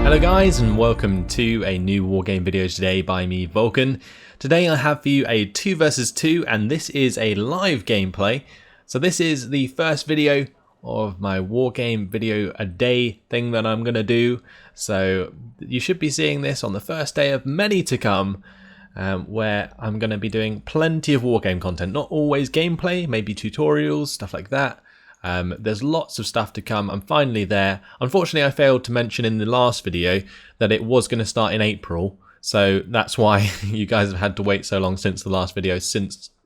Hello guys, and welcome to a new Wargame video today by me, Vulcan. Today I have for you a 2 versus 2, and this is a live gameplay. So this is the first video of my Wargame video a day thing that I'm going to do. So you should be seeing this on the first day of many to come, where I'm going to be doing plenty of Wargame content. Not always gameplay, maybe tutorials, stuff like that. There's lots of stuff to come. I'm finally there. Unfortunately, I failed to mention in the last video that it was going to start in April. So that's why you guys have had to wait so long since the last video,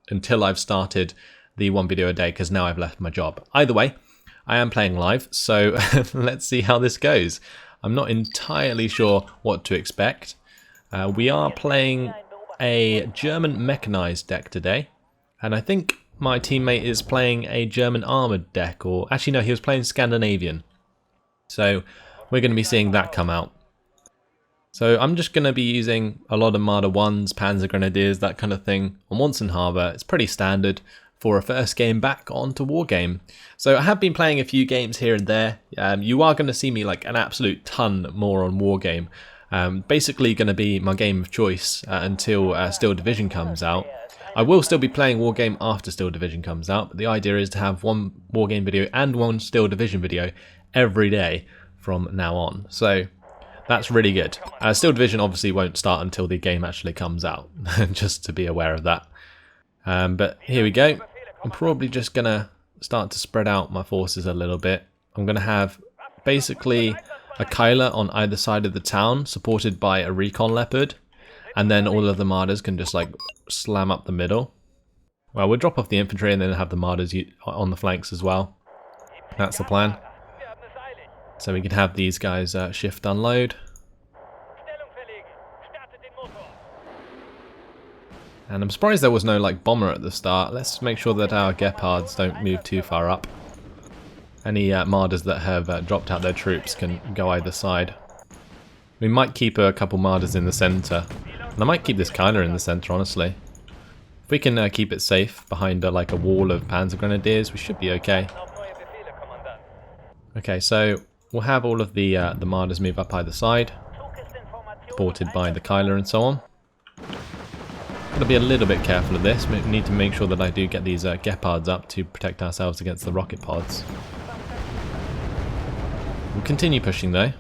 until I've started the one video a day, because now I've left my job. Either way, I am playing live, so let's see how this goes. I'm not entirely sure what to expect. We are playing a German Mechanized deck today, and I think my teammate is playing a German armoured deck, or actually no, he was playing Scandinavian. So we're going to be seeing that come out. So I'm just going to be using a lot of Marder 1s, Panzer Grenadiers, that kind of thing on Wonsan Harbour. It's pretty standard for a first game back onto Wargame. So I have been playing a few games here and there. You are going to see me like an absolute ton more on Wargame. Basically going to be my game of choice until Steel Division comes out. I will still be playing Wargame after Steel Division comes out, but the idea is to have one Wargame video and one Steel Division video every day from now on. So that's really good. Steel Division obviously won't start until the game actually comes out, just to be aware of that. But here we go. I'm probably just going to start to spread out my forces a little bit. I'm going to have basically a Kyler on either side of the town, supported by a Recon Leopard. And then all of the Marders can just like slam up the middle. Well, we'll drop off the infantry and then have the Marders on the flanks as well. That's the plan. So we can have these guys shift unload. And I'm surprised there was no like bomber at the start. Let's make sure that our Gepards don't move too far up. Any Marders that have dropped out their troops can go either side. We might keep a couple Marders in the centre. And I might keep this Kyler in the centre, honestly. If we can keep it safe behind like a wall of Panzer Grenadiers, we should be okay. Okay, so we'll have all of the Marders move up either side, supported by the Kyler and so on. Got to be a little bit careful of this. We need to make sure that I do get these Gepards up to protect ourselves against the rocket pods. We'll continue pushing though.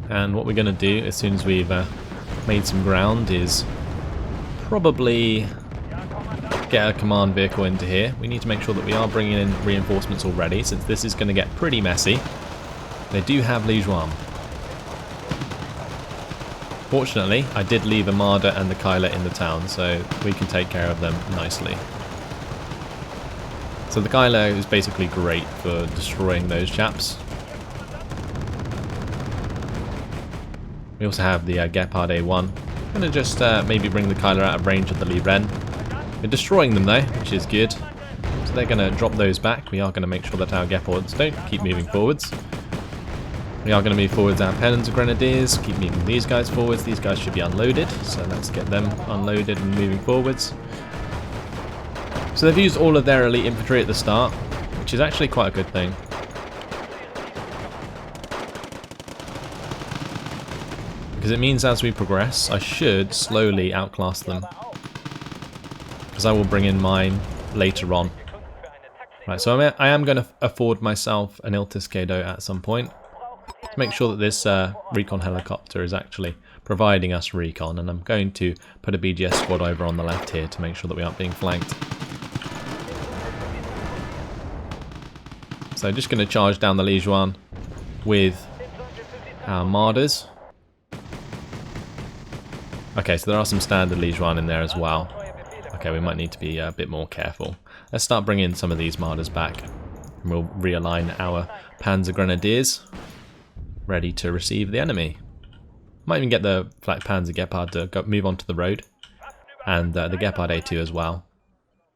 And what we're going to do as soon as we've made some ground is probably get a command vehicle into here. We need to make sure that we are bringing in reinforcements already, since this is going to get pretty messy. They do have Lijuan. Fortunately, I did leave a Marder and the Kyler in the town, so we can take care of them nicely. So the Kyler is basically great for destroying those chaps. We also have the Gepard A1. I'm going to just maybe bring the Kyler out of range of the Lee Ren. We're destroying them though, which is good. So they're going to drop those back. We are going to make sure that our Gepards don't keep moving forwards. We are going to move forwards our Panzer Grenadiers, keep moving these guys forwards. These guys should be unloaded, so let's get them unloaded and moving forwards. So they've used all of their elite infantry at the start, which is actually quite a good thing. Because it means as we progress, I should slowly outclass them. Because I will bring in mine later on. Right, so I am going to afford myself an Iltiscado at some point. To make sure that this recon helicopter is actually providing us recon. And I'm going to put a BGS squad over on the left here to make sure that we aren't being flanked. So just going to charge down the Lijuan with our Marders. Okay, so there are some standard Lijuan in there as well. Okay, we might need to be a bit more careful. Let's start bringing some of these Marders back. And we'll realign our Panzer Grenadiers, ready to receive the enemy. Might even get the Flak Panzer Gepard to move onto the road. And the Gepard A2 as well.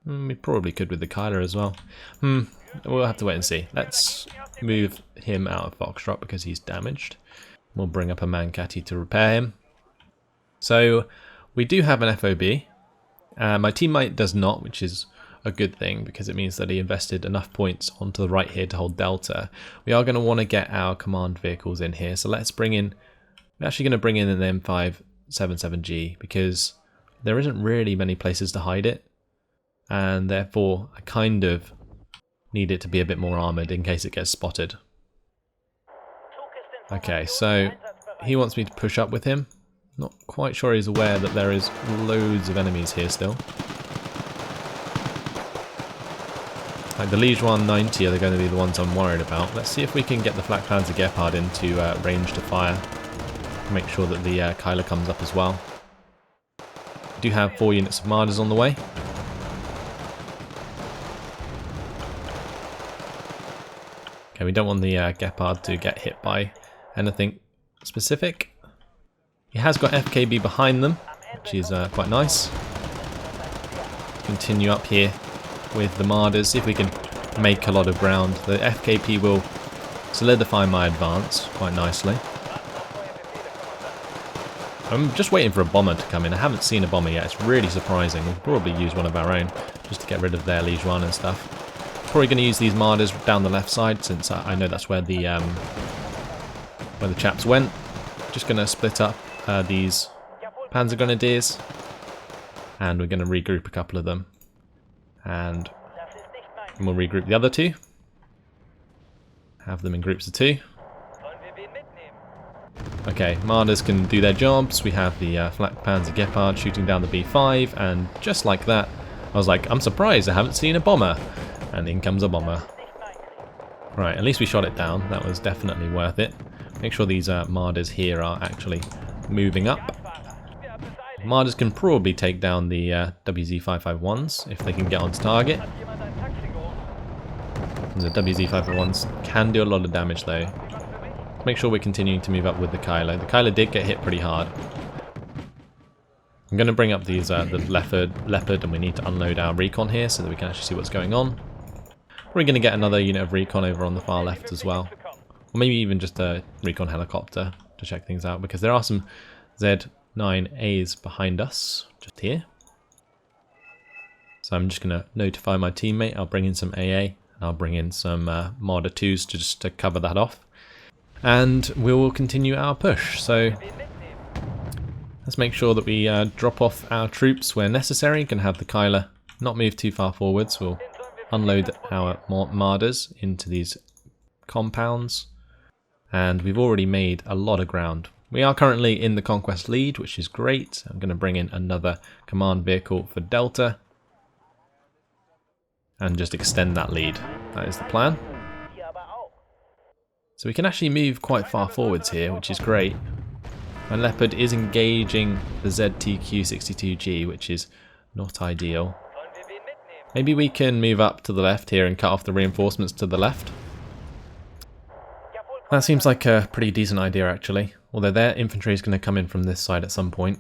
We probably could with the Kyler as well. We'll have to wait and see. Let's move him out of Foxtrot because he's damaged. We'll bring up a Mancati to repair him. So we do have an FOB. My teammate does not, which is a good thing because it means that he invested enough points onto the right here to hold Delta. We are going to want to get our command vehicles in here, so let's bring in, we're actually going to bring in an M577G because there isn't really many places to hide it, and therefore I kind of need it to be a bit more armoured in case it gets spotted. Okay, so he wants me to push up with him. Not quite sure he's aware that there is loads of enemies here still. Like the Liege 190 are going to be the ones I'm worried about. Let's see if we can get the Flak Panzer Gepard into range to fire. Make sure that the Kyler comes up as well. We do have 4 units of Marders on the way. Okay, we don't want the Gepard to get hit by anything specific. He has got FKB behind them, which is quite nice. Continue up here with the Marders, see if we can make a lot of ground. The FKP will solidify my advance quite nicely. I'm just waiting for a bomber to come in. I haven't seen a bomber yet. It's really surprising. We'll probably use one of our own just to get rid of their Liege 1 and stuff. Probably going to use these Marders down the left side since I know that's where the chaps went. Just going to split up these Panzer Grenadiers, and we're going to regroup a couple of them. And we'll regroup the other 2. Have them in groups of 2. Okay, Marders can do their jobs. We have the Flak Panzer Gepard shooting down the B5, and just like that, I was like, I'm surprised I haven't seen a bomber. And in comes a bomber. Right, at least we shot it down. That was definitely worth it. Make sure these Marders here are actually moving up. Marders can probably take down the WZ-551s if they can get onto target. The WZ-551s can do a lot of damage though. Make sure we're continuing to move up with the Kylo. The Kylo did get hit pretty hard. I'm going to bring up these the Leopard, and we need to unload our recon here so that we can actually see what's going on. We're going to get another unit of recon over on the far left as well. Or maybe even just a recon helicopter to check things out, because there are some Z9As behind us, just here. So I'm just going to notify my teammate. I'll bring in some AA, and I'll bring in some Marder 2s to cover that off. And we will continue our push. So let's make sure that we drop off our troops where necessary. Can have the Kyler not move too far forwards. We'll unload our Marders into these compounds. And we've already made a lot of ground. We are currently in the conquest lead, which is great. I'm going to bring in another command vehicle for Delta. And just extend that lead. That is the plan. So we can actually move quite far forwards here, which is great. My Leopard is engaging the ZTQ-62G, which is not ideal. Maybe we can move up to the left here and cut off the reinforcements to the left. That seems like a pretty decent idea actually, although their infantry is going to come in from this side at some point.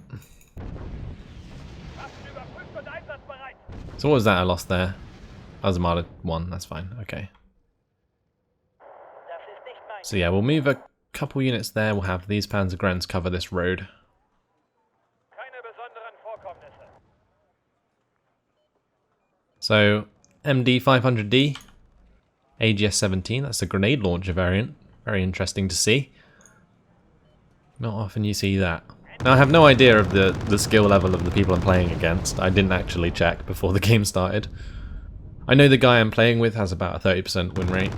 So what was that I lost there? That was a Marder 1, that's fine, okay. So yeah, we'll move a couple units there. We'll have these Panzergrens cover this road. So MD 500D, AGS 17. That's a grenade launcher variant. Very interesting to see. Not often you see that. Now I have no idea of the skill level of the people I'm playing against. I didn't actually check before the game started. I know the guy I'm playing with has about a 30% win rate,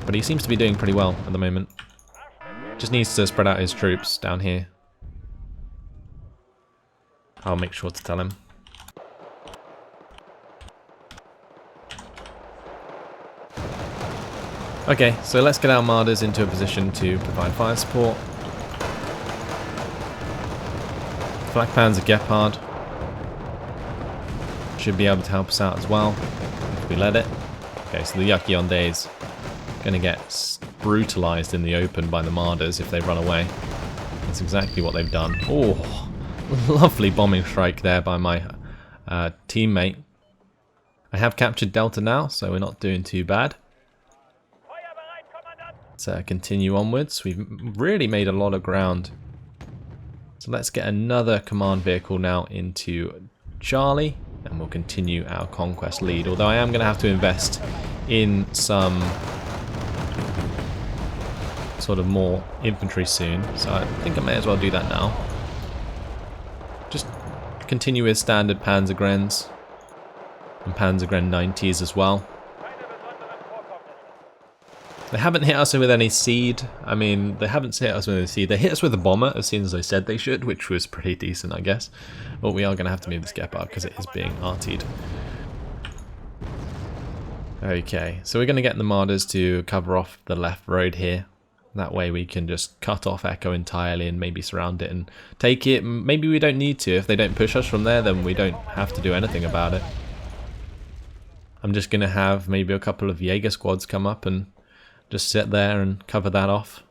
but he seems to be doing pretty well at the moment. Just needs to spread out his troops down here. I'll make sure to tell him. Okay, so let's get our Marders into a position to provide fire support. Flak Panzer Gepard should be able to help us out as well, if we let it. Okay, so the Yucky Onde is going to get brutalized in the open by the Marders if they run away. That's exactly what they've done. Oh, lovely bombing strike there by my teammate. I have captured Delta now, so we're not doing too bad. Let's continue onwards. We've really made a lot of ground. So let's get another command vehicle now into Charlie, and we'll continue our conquest lead. Although I am going to have to invest in some sort of more infantry soon, so I think I may as well do that now. Just continue with standard Panzergrens and Panzergren 90s as well. They haven't hit us with any seed. I mean, they haven't hit us with any seed. They hit us with a bomber as soon as I said they should, which was pretty decent, I guess. But we are going to have to move this Gepard because it is being artied. Okay, so we're going to get the Marders to cover off the left road here. That way we can just cut off Echo entirely and maybe surround it and take it. Maybe we don't need to. If they don't push us from there, then we don't have to do anything about it. I'm just going to have maybe a couple of Jaeger squads come up and just sit there and cover that off.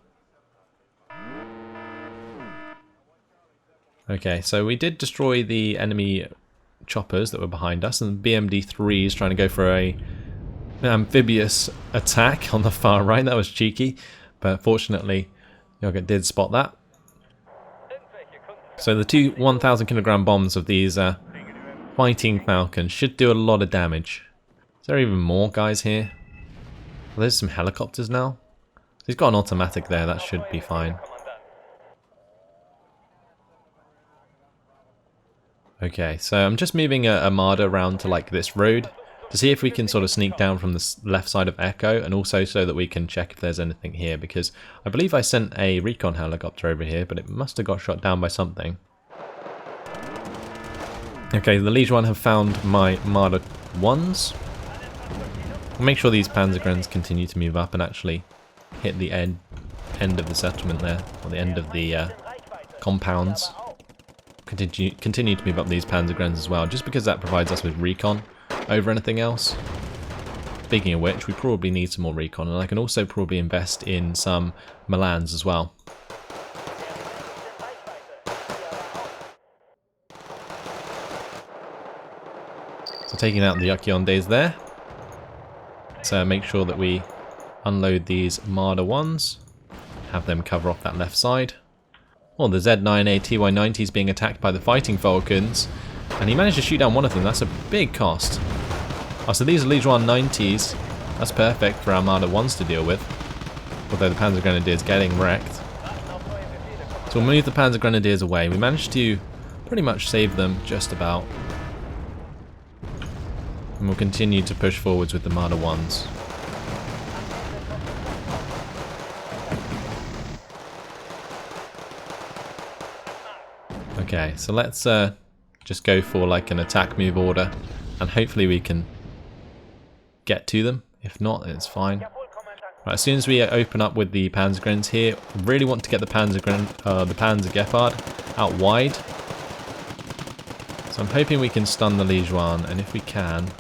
Okay, so we did destroy the enemy choppers that were behind us, and BMD-3 is trying to go for an amphibious attack on the far right. That was cheeky, but fortunately Yoga did spot that. So the two 1,000 kilogram bombs of these fighting Falcons should do a lot of damage. Is there even more guys here? Well, there's some helicopters now. He's got an automatic there, that should be fine. Okay, so I'm just moving a Marder around to like this road to see if we can sort of sneak down from the left side of Echo, and also so that we can check if there's anything here, because I believe I sent a recon helicopter over here, but it must have got shot down by something. Okay, the Liege 1 have found my Marder 1s. We'll make sure these Panzergrens continue to move up and actually hit the end of the settlement there, or the end of the compounds. Continue to move up these Panzergrens as well, just because that provides us with recon over anything else. Speaking of which, we probably need some more recon, and I can also probably invest in some Milans as well. So taking out the Yukiondes there. So make sure that we unload these Marder 1s, have them cover off that left side. Oh, the Z9A TY90 is being attacked by the Fighting Falcons, and he managed to shoot down one of them. That's a big cost. Oh, so these are Liege 1 90s. That's perfect for our Marder 1s to deal with, although the Panzer Grenadiers getting wrecked. So we'll move the Panzer Grenadiers away. We managed to pretty much save them just about. And we'll continue to push forwards with the Marder 1s. Okay, so let's just go for like an attack move order, and hopefully we can get to them. If not, it's fine. Right, as soon as we open up with the Panzergrens here, really want to get the Panzer Gepard out wide. So I'm hoping we can stun the Liege 1, and if we can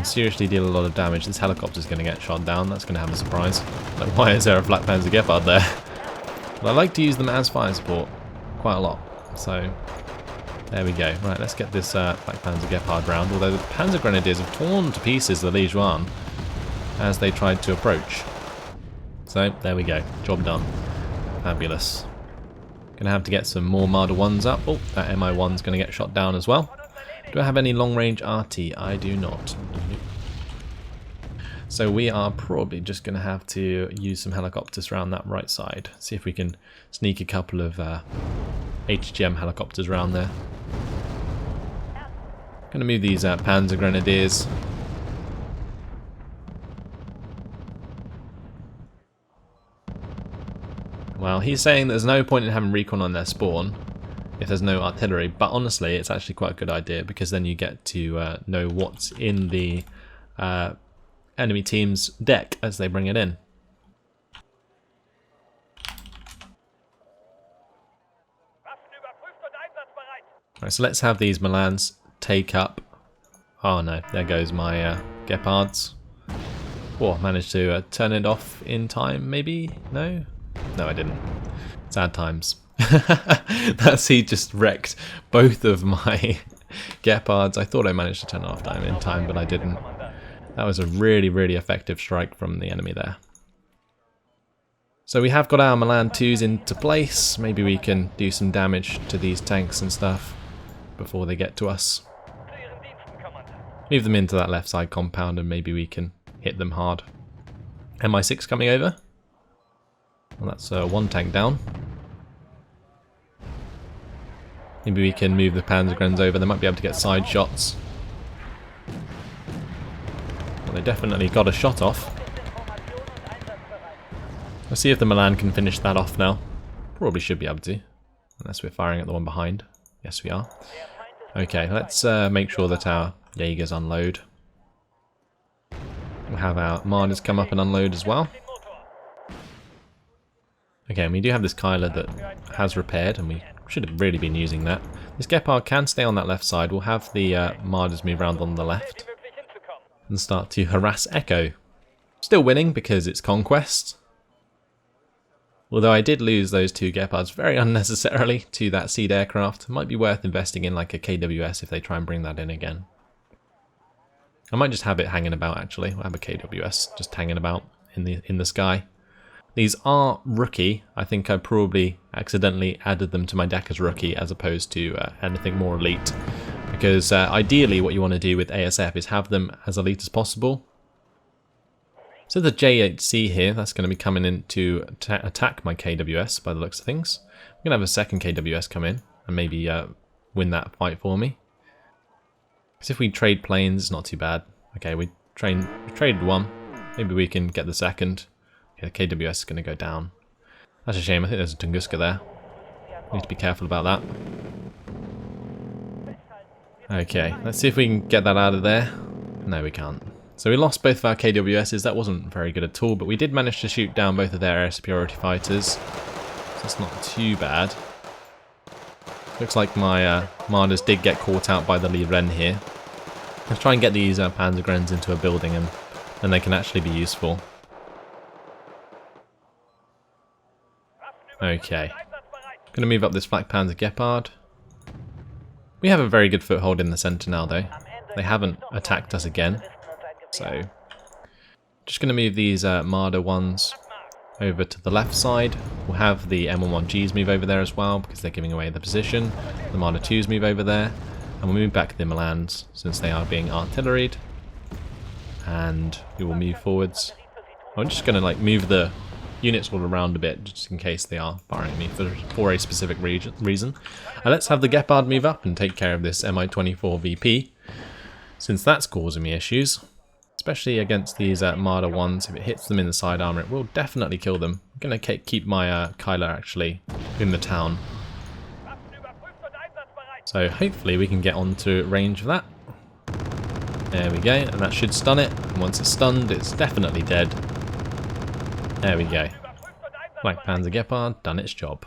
seriously deal a lot of damage. This helicopter's going to get shot down. That's going to have a surprise. Like, why is there a Black Panzer Gepard there? But I like to use them as fire support quite a lot. So there we go. Right, let's get this Black Panzer Gepard round. Although the Panzer Grenadiers have torn to pieces the Liege 1 as they tried to approach. So there we go. Job done. Fabulous. Gonna have to get some more Marder 1s up. Oh, that MI1's gonna get shot down as well. Do I have any long-range RT? I do not. So we are probably just going to have to use some helicopters around that right side. See if we can sneak a couple of HGM helicopters around there. Going to move these Panzer Grenadiers. Well, he's saying there's no point in having recon on their spawn if there's no artillery, but honestly it's actually quite a good idea, because then you get to know what's in the enemy team's deck as they bring it in. Right, so let's have these Milans take up. Oh no, there goes my Gepards. Oh, managed to turn it off in time, maybe? No? No, I didn't. Sad times. That seed just wrecked both of my Gepards. I thought I managed to turn it off in time, but I didn't. That was a really, really effective strike from the enemy there. So we have got our Milan 2s into place. Maybe we can do some damage to these tanks and stuff before they get to us. move them into that left side compound and maybe we can hit them hard. MI6 coming over. Well, that's one tank down. Maybe we can move the Panzergrenz over. They might be able to get side shots. Well, they definitely got a shot off. Let's see if the Milan can finish that off now. Probably should be able to. Unless we're firing at the one behind. Yes, we are. Okay, let's make sure that our Jaegers unload. We'll have our Marders come up and unload as well. Okay, and we do have this Kyler that has repaired, and we should have really been using that. This Gepard can stay on that left side. We'll have the Marders move around on the left and start to harass Echo. Still winning because it's Conquest. Although I did lose those two Gepards very unnecessarily to that seed aircraft. Might be worth investing in like a KWS if they try and bring that in again. I might just have it hanging about actually. I'll have a KWS just hanging about in the sky. These are rookie. I think I probably accidentally added them to my deck as rookie as opposed to anything more elite. Because ideally what you want to do with ASF is have them as elite as possible. So the J8C here, that's going to be coming in to attack my KWS by the looks of things. I'm going to have a second KWS come in and maybe win that fight for me. Because if we trade planes, it's not too bad. Okay, we traded one. Maybe we can get the second. Okay, the KWS is going to go down. That's a shame. I think there's a Tunguska there. Need to be careful about that. Okay, let's see if we can get that out of there. No, we can't. So we lost both of our KWSs. That wasn't very good at all, but we did manage to shoot down both of their air superiority fighters. So that's not too bad. Looks like my Marders did get caught out by the Liren here. Let's try and get these Panzergrenz into a building and then they can actually be useful. Okay. Gonna move up this Flak Panzer Gepard. We have a very good foothold in the centre now though. They haven't attacked us again. So, just going to move these Marder ones over to the left side. We'll have the M11Gs move over there as well because they're giving away the position. The Marder 2s move over there. And we'll move back the Milans since they are being artilleried. And we will move forwards. I'm just going to like move the units all around a bit just in case they are firing at me for a specific reason. Let's have the Gepard move up and take care of this Mi-24 VP since that's causing me issues. Especially against these Marder ones, if it hits them in the side armor, it will definitely kill them. I'm going to keep my Kyler actually in the town. So hopefully we can get onto range of that. There we go, and that should stun it. And once it's stunned, it's definitely dead. There we go. Black Panzer Gepard, done its job.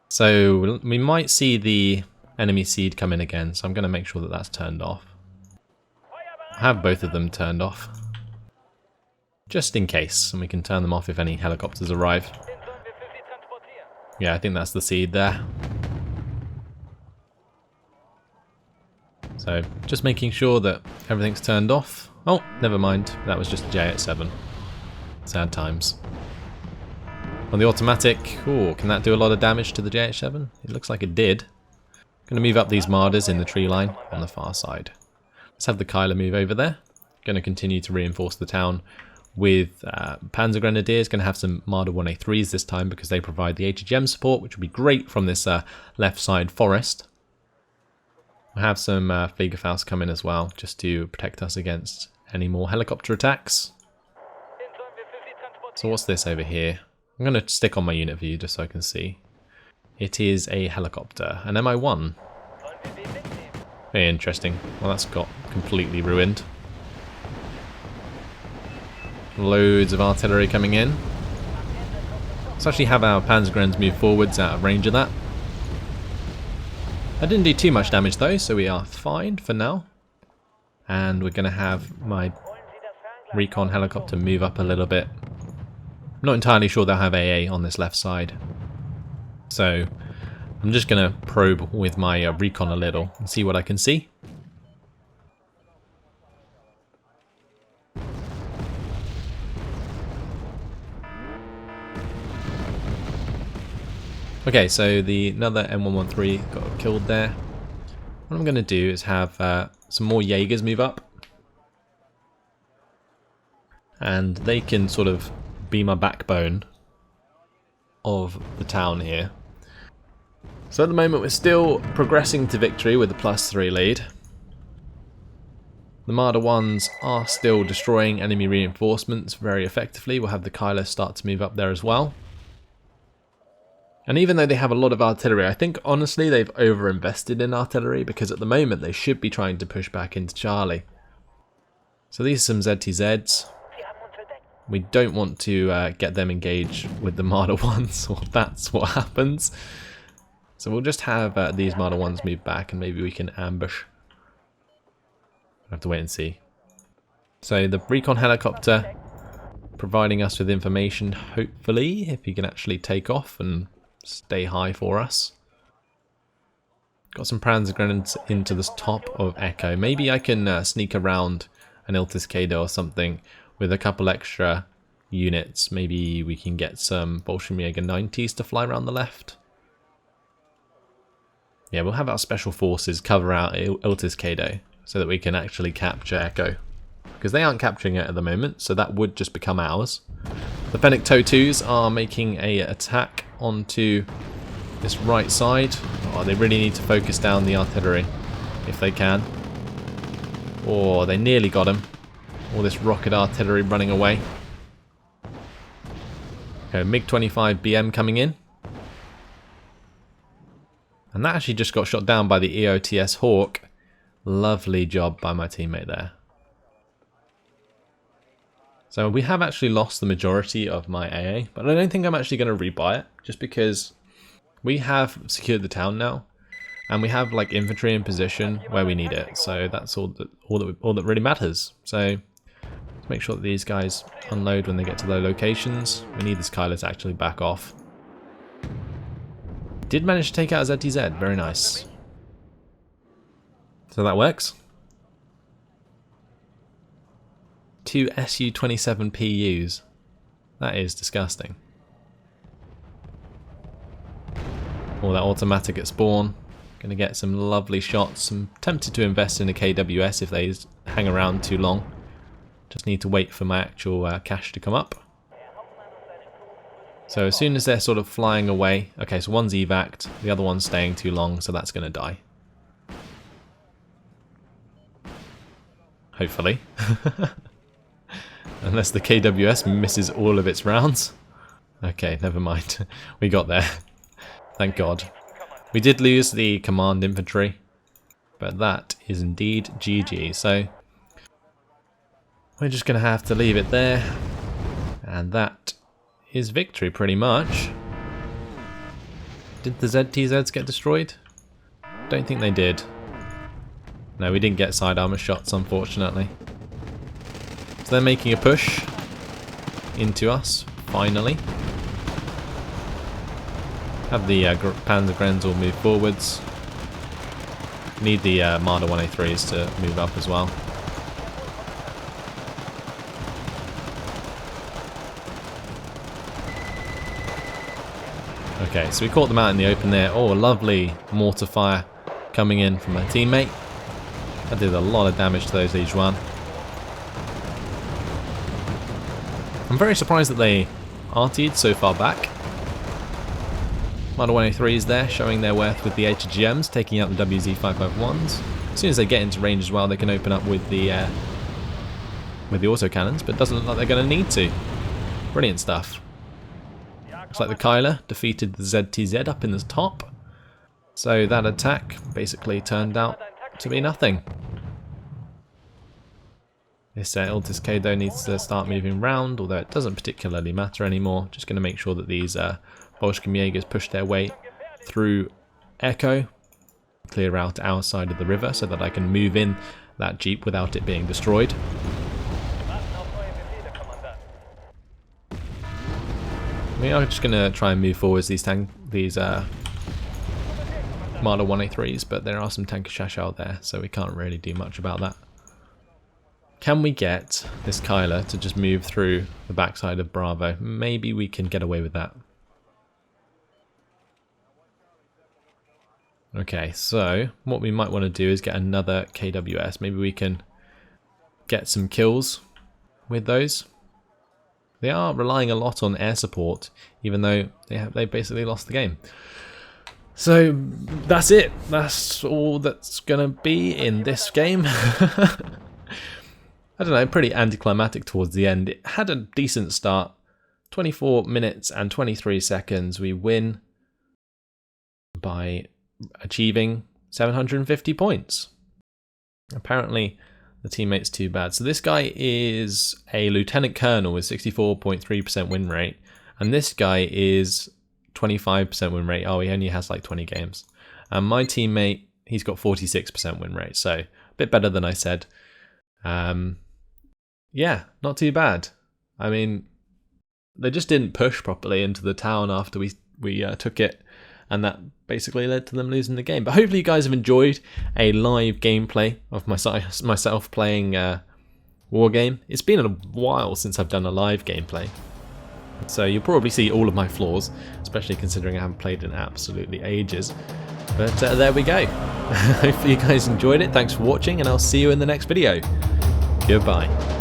So we might see the enemy seed come in again, so I'm going to make sure that that's turned off. Have both of them turned off just in case, and we can turn them off if any helicopters arrive. Yeah, I think that's the seed there. So just making sure that everything's turned off. Oh, never mind, that was just a J87. Sad times. On the automatic, oh, can that do a lot of damage to the J87? It looks like it did. Gonna move up these Marders in the tree line on the far side. Let's have the Kyler move over there. Going to continue to reinforce the town with Panzer Grenadiers. Going to have some Marder 1A3s this time because they provide the HGM support, which will be great from this left side forest. We'll have some Fliegerfaust come in as well, just to protect us against any more helicopter attacks. So what's this over here? I'm going to stick on my unit view just so I can see. It is a helicopter, an Mi-1. Very interesting. Well, that's got completely ruined. Loads of artillery coming in. Let's actually have our Panzergrenz move forwards out of range of that. I didn't do too much damage though, so we are fine for now. And we're going to have my recon helicopter move up a little bit. I'm not entirely sure they'll have AA on this left side. So I'm just going to probe with my recon a little and see what I can see. Okay, so another M113 got killed there. what I'm going to do is have some more Jaegers move up. And they can sort of be my backbone of the town here. So at the moment we're still progressing to victory with a +3 lead. The Marder 1s are still destroying enemy reinforcements very effectively. We'll have the Kyler start to move up there as well. And even though they have a lot of artillery, I think honestly they've overinvested in artillery, because at the moment they should be trying to push back into Charlie. So these are some ZTZs. We don't want to get them engaged with the Marder 1s, or that's what happens. So we'll just have these Marder 1s move back, and maybe we can ambush. We'll have to wait and see. So the recon helicopter providing us with information, hopefully, if he can actually take off and stay high for us. Got some Panzer grenades into the top of Echo. Maybe I can sneak around an Iltis Kado or something with a couple extra units. Maybe we can get some Bolshevik 90s to fly around the left. Yeah, we'll have our special forces cover out Iltis Kado so that we can actually capture Echo. Because they aren't capturing it at the moment, so that would just become ours. The Fennec TOW2s are making an attack onto this right side. Oh, they really need to focus down the artillery if they can. Oh, they nearly got him. All this rocket artillery running away. Okay, MiG-25 BM coming in. And that actually just got shot down by the EOTS Hawk. Lovely job by my teammate there. So we have actually lost the majority of my AA, but I don't think I'm actually going to rebuy it, just because we have secured the town now, and we have like infantry in position where we need it. So that's all that really matters. So let's make sure that these guys unload when they get to their locations. We need this Kyler to actually back off. Did manage to take out a ZTZ, very nice. So that works. 2 Su-27 PUs. That is disgusting. All that automatic at spawn. Gonna get some lovely shots. I'm tempted to invest in a KWS if they hang around too long. Just need to wait for my actual cash to come up. So as soon as they're sort of flying away... Okay, so one's evac'd, the other one's staying too long, so that's gonna die. Hopefully. Unless the KWS misses all of its rounds. Okay, never mind. We got there. Thank God. We did lose the command infantry, but that is indeed GG. So we're just going to have to leave it there. And that is victory pretty much. Did the ZTZs get destroyed? Don't think they did. No, we didn't get side armor shots, unfortunately. So they're making a push into us, finally. Have the Panzer Grens all move forwards. Need the Marder 1A3s to move up as well. Okay, so we caught them out in the open there. Oh, lovely mortar fire coming in from my teammate. That did a lot of damage to those Lijuan. I'm very surprised that they artied so far back. Marder 1A3 is there, showing their worth with the HGMs, taking out the WZ551s. As soon as they get into range as well, they can open up with the autocannons, but it doesn't look like they're going to need to. Brilliant stuff. Looks like the Kyler defeated the ZTZ up in the top. So that attack basically turned out to be nothing. This Iltis Kado needs to start moving round, although it doesn't particularly matter anymore. Just going to make sure that these Bolshevik Jaegers push their way through Echo, clear out our side of the river so that I can move in that jeep without it being destroyed. We are just going to try and move forwards these Marder 1A3s, but there are some Tankeshash out there, so we can't really do much about that. Can we get this Kyler to just move through the backside of Bravo? Maybe we can get away with that. Okay, so what we might want to do is get another KWS. Maybe we can get some kills with those. They are relying a lot on air support, even though they basically lost the game. So that's it. That's all that's gonna be in this game. I don't know, pretty anticlimactic towards the end. It had a decent start. 24 minutes and 23 seconds. We win by achieving 750 points. Apparently the teammate's too bad. So this guy is a lieutenant colonel with 64.3% win rate, and this guy is 25% win rate. Oh, he only has like 20 games. And my teammate, he's got 46% win rate, so a bit better than I said. Yeah, not too bad. I mean, they just didn't push properly into the town after we took it, and that basically led to them losing the game. But hopefully you guys have enjoyed a live gameplay of myself playing Wargame. It's been a while since I've done a live gameplay, so you'll probably see all of my flaws, especially considering I haven't played in absolutely ages. But there we go. Hopefully you guys enjoyed it. Thanks for watching, and I'll see you in the next video. Goodbye.